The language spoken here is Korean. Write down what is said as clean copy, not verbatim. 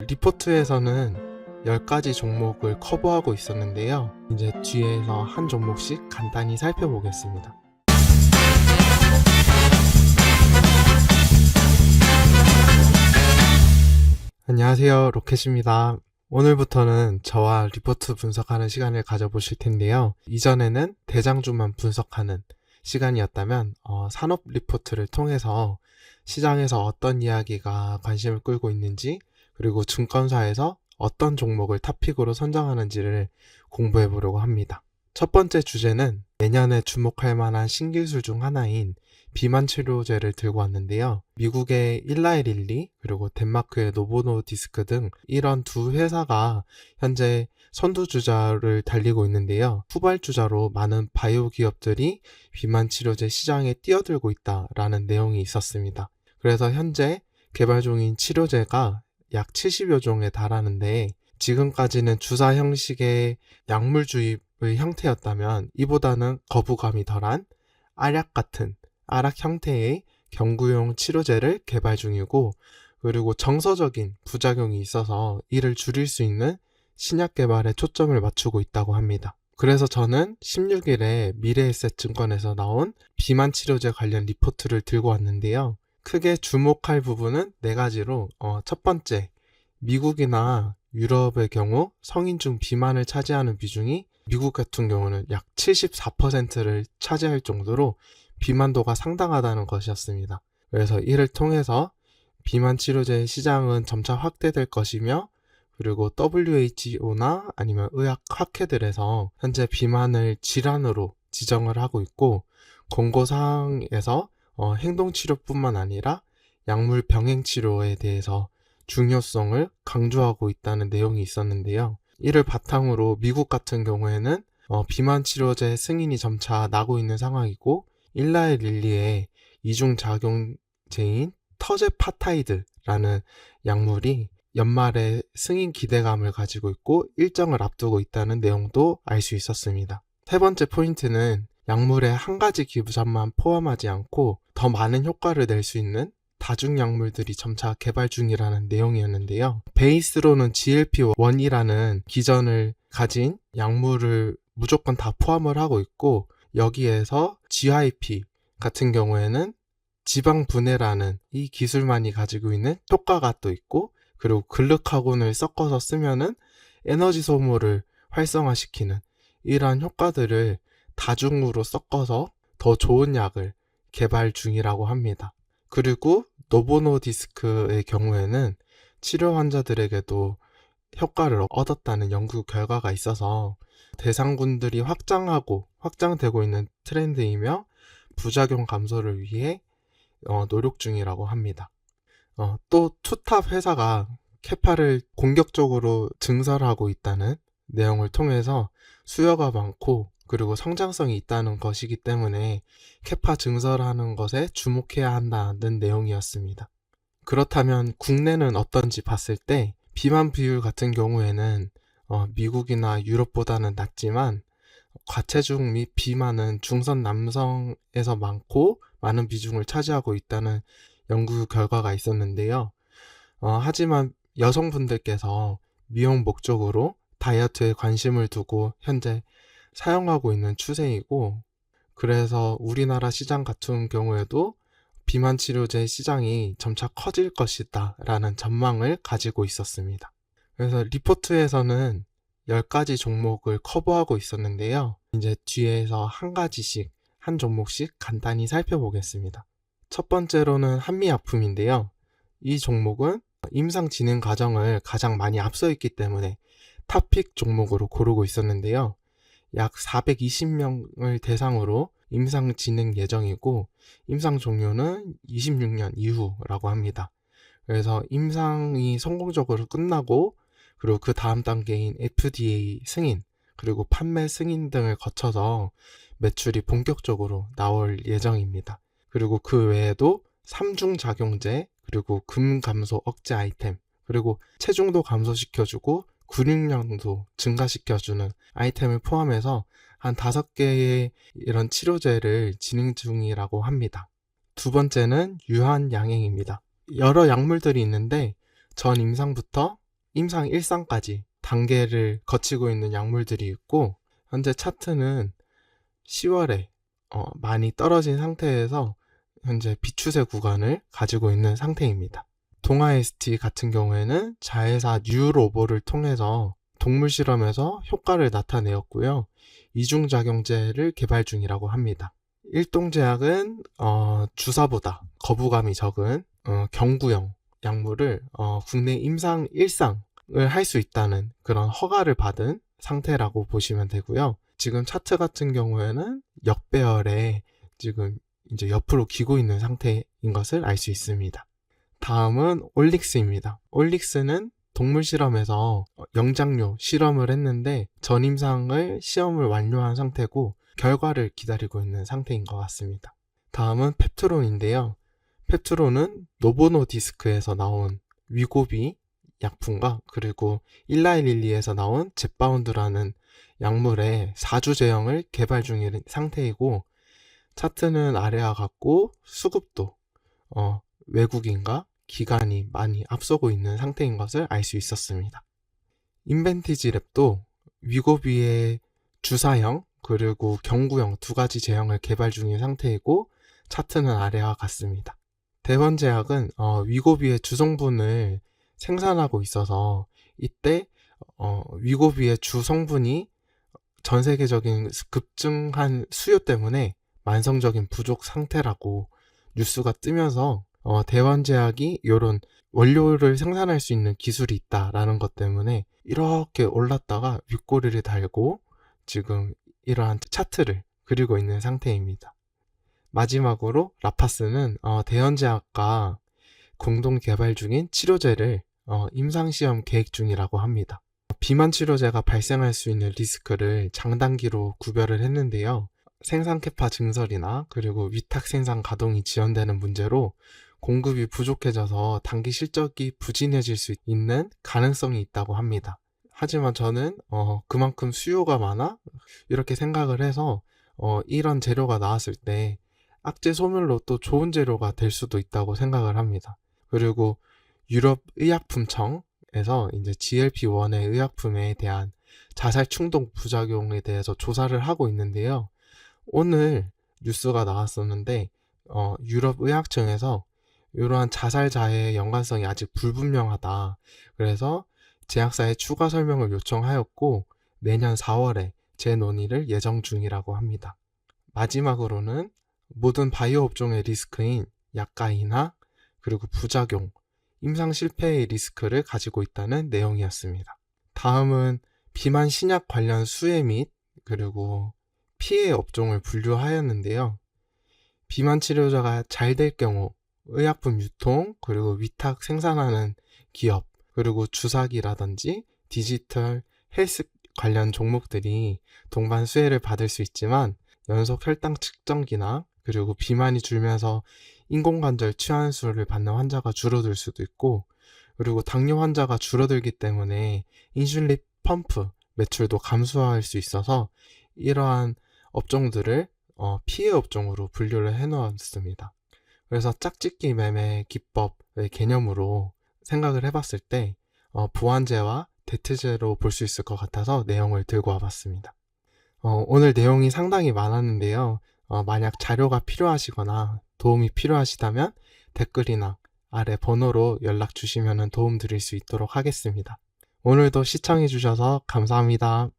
리포트에서는 10가지 종목을 커버하고 있었는데요. 이제 뒤에서 한 종목씩 간단히 살펴보겠습니다. 안녕하세요, 로켓입니다. 오늘부터는 저와 리포트 분석하는 시간을 가져보실 텐데요. 이전에는 대장주만 분석하는 시간이었다면 산업 리포트를 통해서 시장에서 어떤 이야기가 관심을 끌고 있는지, 그리고 증권사에서 어떤 종목을 탑픽으로 선정하는지를 공부해 보려고 합니다. 첫 번째 주제는 내년에 주목할 만한 신기술 중 하나인 비만 치료제를 들고 왔는데요. 미국의 일라이릴리 그리고 덴마크의 노보노디스크 등 이런 두 회사가 현재 선두주자를 달리고 있는데요. 후발주자로 많은 바이오 기업들이 비만 치료제 시장에 뛰어들고 있다라는 내용이 있었습니다. 그래서 현재 개발 중인 치료제가 약 70여 종에 달하는데, 지금까지는 주사 형식의 약물 주입의 형태였다면 이보다는 거부감이 덜한 알약 형태의 경구용 치료제를 개발 중이고, 그리고 정서적인 부작용이 있어서 이를 줄일 수 있는 신약 개발에 초점을 맞추고 있다고 합니다. 그래서 저는 16일에 미래에셋증권에서 나온 비만 치료제 관련 리포트를 들고 왔는데요. 크게 주목할 부분은 4가지로 첫 번째, 미국이나 유럽의 경우 성인 중 비만을 차지하는 비중이 미국 같은 경우는 약 74%를 차지할 정도로 비만도가 상당하다는 것이었습니다. 그래서 이를 통해서 비만 치료제의 시장은 점차 확대될 것이며, 그리고 WHO나 아니면 의학 학회들에서 현재 비만을 질환으로 지정을 하고 있고, 권고사항에서 행동치료뿐만 아니라 약물 병행치료에 대해서 중요성을 강조하고 있다는 내용이 있었는데요. 이를 바탕으로 미국 같은 경우에는 비만 치료제 승인이 점차 나고 있는 상황이고, 일라의 릴리의 이중작용제인 터제파타이드라는 약물이 연말에 승인 기대감을 가지고 있고 일정을 앞두고 있다는 내용도 알 수 있었습니다. 세 번째 포인트는 약물의 한 가지 기부전만 포함하지 않고 더 많은 효과를 낼 수 있는 다중약물들이 점차 개발 중이라는 내용이었는데요. 베이스로는 GLP-1이라는 기전을 가진 약물을 무조건 다 포함을 하고 있고, 여기에서 GIP 같은 경우에는 지방 분해라는 이 기술만이 가지고 있는 효과가 또 있고, 그리고 글루카곤을 섞어서 쓰면은 에너지 소모를 활성화시키는 이러한 효과들을 다중으로 섞어서 더 좋은 약을 개발 중이라고 합니다. 그리고 노보노디스크의 경우에는 치료 환자들에게도 효과를 얻었다는 연구 결과가 있어서 대상군들이 확장되고 있는 트렌드이며 부작용 감소를 위해 노력 중이라고 합니다. 또 투탑 회사가 캐파를 공격적으로 증설하고 있다는 내용을 통해서 수요가 많고 그리고 성장성이 있다는 것이기 때문에 캐파 증설하는 것에 주목해야 한다는 내용이었습니다. 그렇다면 국내는 어떤지 봤을 때 비만 비율 같은 경우에는 미국이나 유럽보다는 낮지만 과체중 및 비만은 중선 남성에서 많고 많은 비중을 차지하고 있다는 연구 결과가 있었는데요. 하지만 여성분들께서 미용 목적으로 다이어트에 관심을 두고 현재 사용하고 있는 추세이고, 그래서 우리나라 시장 같은 경우에도 비만 치료제 시장이 점차 커질 것이다 라는 전망을 가지고 있었습니다. 그래서 리포트에서는 10가지 종목을 커버하고 있었는데요. 이제 뒤에서 한 종목씩 간단히 살펴보겠습니다. 첫 번째로는 한미약품인데요. 이 종목은 임상 진행 과정을 가장 많이 앞서 있기 때문에 탑픽 종목으로 고르고 있었는데요. 약 420명을 대상으로 임상 진행 예정이고, 임상 종료는 26년 이후라고 합니다. 그래서 임상이 성공적으로 끝나고, 그리고 그 다음 단계인 FDA 승인, 그리고 판매 승인 등을 거쳐서 매출이 본격적으로 나올 예정입니다. 그리고 그 외에도 삼중작용제, 그리고 금 감소 억제 아이템, 그리고 체중도 감소시켜주고 근육량도 증가시켜주는 아이템을 포함해서 한 5개의 이런 치료제를 진행 중이라고 합니다. 두 번째는 유한양행입니다. 여러 약물들이 있는데 전 임상부터 임상 1상까지 단계를 거치고 있는 약물들이 있고, 현재 차트는 10월에 많이 떨어진 상태에서 현재 비추세 구간을 가지고 있는 상태입니다. 동아ST 같은 경우에는 자회사 뉴로보를 통해서 동물 실험에서 효과를 나타내었고요. 이중작용제를 개발 중이라고 합니다. 일동제약은 주사보다 거부감이 적은 경구용 약물을 국내 임상 1상을 할 수 있다는 그런 허가를 받은 상태라고 보시면 되고요. 지금 차트 같은 경우에는 역배열에 지금 이제 옆으로 기고 있는 상태인 것을 알 수 있습니다. 다음은 올릭스입니다. 올릭스는 동물 실험에서 영장류 실험을 했는데 전임상을 시험을 완료한 상태고 결과를 기다리고 있는 상태인 것 같습니다. 다음은 펩트론인데요. 펩트론은 노보노디스크에서 나온 위고비 약품과 그리고 일라이릴리에서 나온 젯바운드라는 약물의 4주 제형을 개발 중인 상태이고, 차트는 아래와 같고 수급도 외국인과 기관이 많이 앞서고 있는 상태인 것을 알 수 있었습니다. 인벤티지 랩도 위고비의 주사형 그리고 경구형 두 가지 제형을 개발 중인 상태이고, 차트는 아래와 같습니다. 대원제약은 위고비의 주성분을 생산하고 있어서 이때 위고비의 주성분이 전 세계적인 급증한 수요 때문에 만성적인 부족 상태라고 뉴스가 뜨면서 대원제약이 이런 원료를 생산할 수 있는 기술이 있다라는 것 때문에 이렇게 올랐다가 윗꼬리를 달고 지금 이러한 차트를 그리고 있는 상태입니다. 마지막으로 라파스는 대원제약과 공동 개발 중인 치료제를 임상시험 계획 중이라고 합니다. 비만 치료제가 발생할 수 있는 리스크를 장단기로 구별을 했는데요. 생산 캐파 증설이나 그리고 위탁 생산 가동이 지연되는 문제로 공급이 부족해져서 단기 실적이 부진해질 수 있는 가능성이 있다고 합니다. 하지만 저는 그만큼 수요가 많아 이렇게 생각을 해서 이런 재료가 나왔을 때 악재 소멸로 또 좋은 재료가 될 수도 있다고 생각을 합니다. 그리고 유럽 의약품청에서 이제 GLP-1의 의약품에 대한 자살 충동 부작용에 대해서 조사를 하고 있는데요. 오늘 뉴스가 나왔었는데 유럽 의학청에서 이러한 자살자해의 연관성이 아직 불분명하다. 그래서 제약사에 추가 설명을 요청하였고 내년 4월에 재논의를 예정 중이라고 합니다. 마지막으로는 모든 바이오 업종의 리스크인 약가 인하 그리고 부작용, 임상 실패의 리스크를 가지고 있다는 내용이었습니다. 다음은 비만 신약 관련 수혜 및 그리고 피해 업종을 분류하였는데요. 비만 치료제가 잘 될 경우 의약품 유통 그리고 위탁 생산하는 기업 그리고 주사기라든지 디지털 헬스 관련 종목들이 동반 수혜를 받을 수 있지만 연속 혈당 측정기나 그리고 비만이 줄면서 인공관절 치환술을 받는 환자가 줄어들 수도 있고, 그리고 당뇨 환자가 줄어들기 때문에 인슐린 펌프 매출도 감소할 수 있어서 이러한 업종들을 피해 업종으로 분류를 해놓았습니다. 그래서 짝짓기 매매 기법의 개념으로 생각을 해봤을 때 보완제와 대체제로 볼 수 있을 것 같아서 내용을 들고 와봤습니다. 오늘 내용이 상당히 많았는데요. 만약 자료가 필요하시거나 도움이 필요하시다면 댓글이나 아래 번호로 연락 주시면 도움 드릴 수 있도록 하겠습니다. 오늘도 시청해 주셔서 감사합니다.